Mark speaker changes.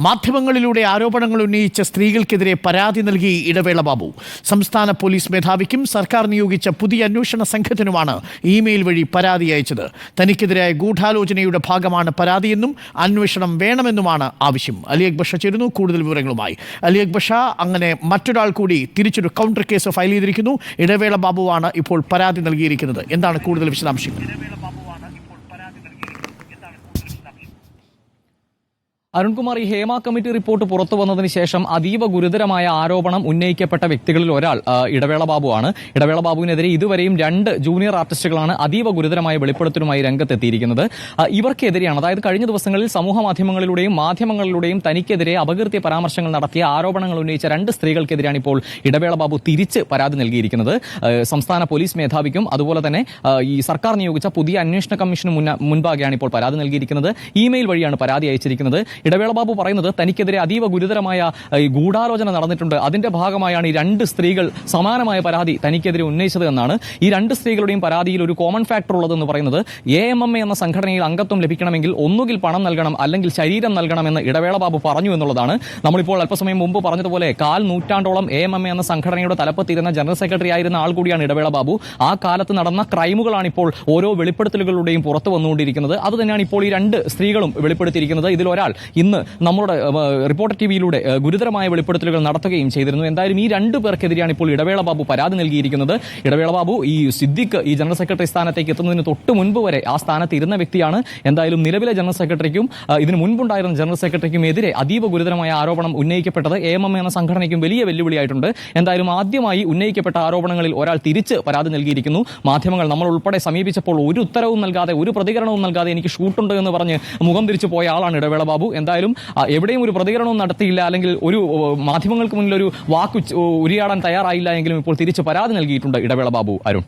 Speaker 1: മാധ്യമങ്ങളിലൂടെ ആരോപണങ്ങൾ ഉന്നയിച്ച സ്ത്രീകൾക്കെതിരെ പരാതി നൽകി ഇടവേള ബാബു. സംസ്ഥാന പോലീസ് മേധാവിക്കും സർക്കാർ നിയോഗിച്ച പുതിയ അന്വേഷണ സംഘത്തിനുമാണ് ഇമെയിൽ വഴി പരാതി അയച്ചത്. തനിക്കെതിരായ ഗൂഢാലോചനയുടെ ഭാഗമാണ് പരാതിയെന്നും അന്വേഷണം വേണമെന്നുമാണ് ആവശ്യം. അലി അക്ബർ ഷാ ചേരുന്നു കൂടുതൽ വിവരങ്ങളുമായി. അലി അക്ബർ ഷാ, അങ്ങനെ മറ്റൊരാൾ കൂടി തിരിച്ചൊരു കൗണ്ടർ കേസ് ഫയൽ ചെയ്തിരിക്കുന്നു. ഇടവേള ബാബുവാണ് ഇപ്പോൾ പരാതി നൽകിയിരിക്കുന്നത്. എന്താണ് കൂടുതൽ വിശദാംശങ്ങൾ?
Speaker 2: അരുൺകുമാർ, ഈ ഹേമ കമ്മിറ്റി റിപ്പോർട്ട് പുറത്തു വന്നതിന് ശേഷം അതീവ ഗുരുതരമായ ആരോപണം ഉന്നയിക്കപ്പെട്ട വ്യക്തികളിൽ ഒരാൾ ഇടവേള ബാബുവാണ്. ഇടവേള ബാബുവിനെതിരെ ഇതുവരെയും 2 ജൂനിയർ ആർട്ടിസ്റ്റുകളാണ് അതീവ ഗുരുതരമായ വെളിപ്പെടുത്തലുമായി രംഗത്തെത്തിയിരിക്കുന്നത്. ഇവർക്കെതിരെയാണ്, അതായത് കഴിഞ്ഞ ദിവസങ്ങളിൽ സമൂഹ മാധ്യമങ്ങളിലൂടെയും തനിക്കെതിരെ അപകീർത്തിയ പരാമർശങ്ങൾ നടത്തിയ ആരോപണങ്ങൾ ഉന്നയിച്ച 2 സ്ത്രീകൾക്കെതിരെയാണ് ഇപ്പോൾ ഇടവേള ബാബു തിരിച്ച് പരാതി നൽകിയിരിക്കുന്നത്. സംസ്ഥാന പോലീസ് മേധാവിക്കും അതുപോലെ തന്നെ ഈ സർക്കാർ നിയോഗിച്ച പുതിയ അന്വേഷണ കമ്മീഷന് മുൻപാകെയാണ് ഇപ്പോൾ പരാതി നൽകിയിരിക്കുന്നത്. ഇമെയിൽ വഴിയാണ് പരാതി അയച്ചിരിക്കുന്നത്. ഇടവേള ബാബു പറയുന്നത് തനിക്കെതിരെ അതീവ ഗുരുതരമായ ഗൂഢാലോചന നടന്നിട്ടുണ്ട്. അതിന്റെ ഭാഗമായാണ് ഈ 2 സ്ത്രീകൾ സമാനമായ പരാതി തനിക്കെതിരെ ഉന്നയിച്ചത് എന്നാണ്. ഈ 2 സ്ത്രീകളുടെയും പരാതിയിൽ ഒരു കോമൺ ഫാക്ടർ ഉള്ളതെന്ന് പറയുന്നത് AMMA എന്ന സംഘടനയിൽ അംഗത്വം ലഭിക്കണമെങ്കിൽ ഒന്നുകിൽ പണം നൽകണം അല്ലെങ്കിൽ ശരീരം നൽകണമെന്ന് ഇടവേള ബാബു പറഞ്ഞു എന്നുള്ളതാണ്. നമ്മളിപ്പോൾ അല്പസമയം മുമ്പ് പറഞ്ഞതുപോലെ 1/4 നൂറ്റാണ്ടോളം AMMA എന്ന സംഘടനയുടെ തലപ്പത്തിരുന്ന ജനറൽ സെക്രട്ടറി ആയിരുന്ന ആൾ കൂടിയാണ് ഇടവേള ബാബു. ആ കാലത്ത് നടന്ന ക്രൈമുകളാണ് ഇപ്പോൾ ഓരോ വെളിപ്പെടുത്തലുകളുടെയും പുറത്തു വന്നുകൊണ്ടിരിക്കുന്നത്. അത് തന്നെയാണ് ഇപ്പോൾ ഈ 2 സ്ത്രീകളും വെളിപ്പെടുത്തിയിരിക്കുന്നത്. ഇതിലൊരാൾ ഇന്ന് നമ്മുടെ റിപ്പോർട്ടർ ടിവിയിലൂടെ ഗുരുതരമായ വെളിപ്പെടുത്തലുകൾ നടത്തുകയും ചെയ്തിരുന്നു. എന്തായാലും ഈ 2 പേർക്കെതിരെയാണ് ഇപ്പോൾ ഇടവേള ബാബു പരാതി നൽകിയിരിക്കുന്നത്. ഇടവേള ബാബു ഈ സിദ്ദിഖ് ഈ ജനറൽ സെക്രട്ടറി സ്ഥാനത്തേക്ക് എത്തുന്നതിന് തൊട്ട് മുൻപ് വരെ ആ സ്ഥാനത്ത് ഇരുന്ന വ്യക്തിയാണ്. എന്തായാലും നിലവിലെ ജനറൽ സെക്രട്ടറിക്കും ഇതിന് മുൻപുണ്ടായിരുന്ന ജനറൽ സെക്രട്ടറിക്കും എതിരെ അതീവ ഗുരുതരമായ ആരോപണം ഉന്നയിക്കപ്പെട്ടത് AMMA എന്ന സംഘടനയ്ക്കും വലിയ വെല്ലുവിളിയായിട്ടുണ്ട്. എന്തായാലും ആദ്യമായി ഉന്നയിക്കപ്പെട്ട ആരോപണങ്ങളിൽ ഒരാൾ തിരിച്ച് പരാതി നൽകിയിരിക്കുന്നു. മാധ്യമങ്ങൾ നമ്മൾ ഉൾപ്പെടെ സമീപിച്ചപ്പോൾ ഒരു ഉത്തരവും നൽകാതെ, ഒരു പ്രതികരണവും നൽകാതെ എനിക്ക് ഷൂട്ടുണ്ട് എന്ന് പറഞ്ഞ് മുഖം തിരിച്ചു പോയ ആളാണ് ഇടവേള ബാബു. എന്തായാലും എവിടെയും ഒരു പ്രതികരണവും നടത്തിയില്ല, അല്ലെങ്കിൽ ഒരു മാധ്യമങ്ങൾക്ക് മുന്നിൽ ഒരു വാക്ക് ഉരിയാടാൻ തയ്യാറായില്ല എങ്കിലും ഇപ്പോൾ തിരിച്ച് പരാതി നൽകിയിട്ടുണ്ട് ഇടവേള ബാബു. അരുൺ.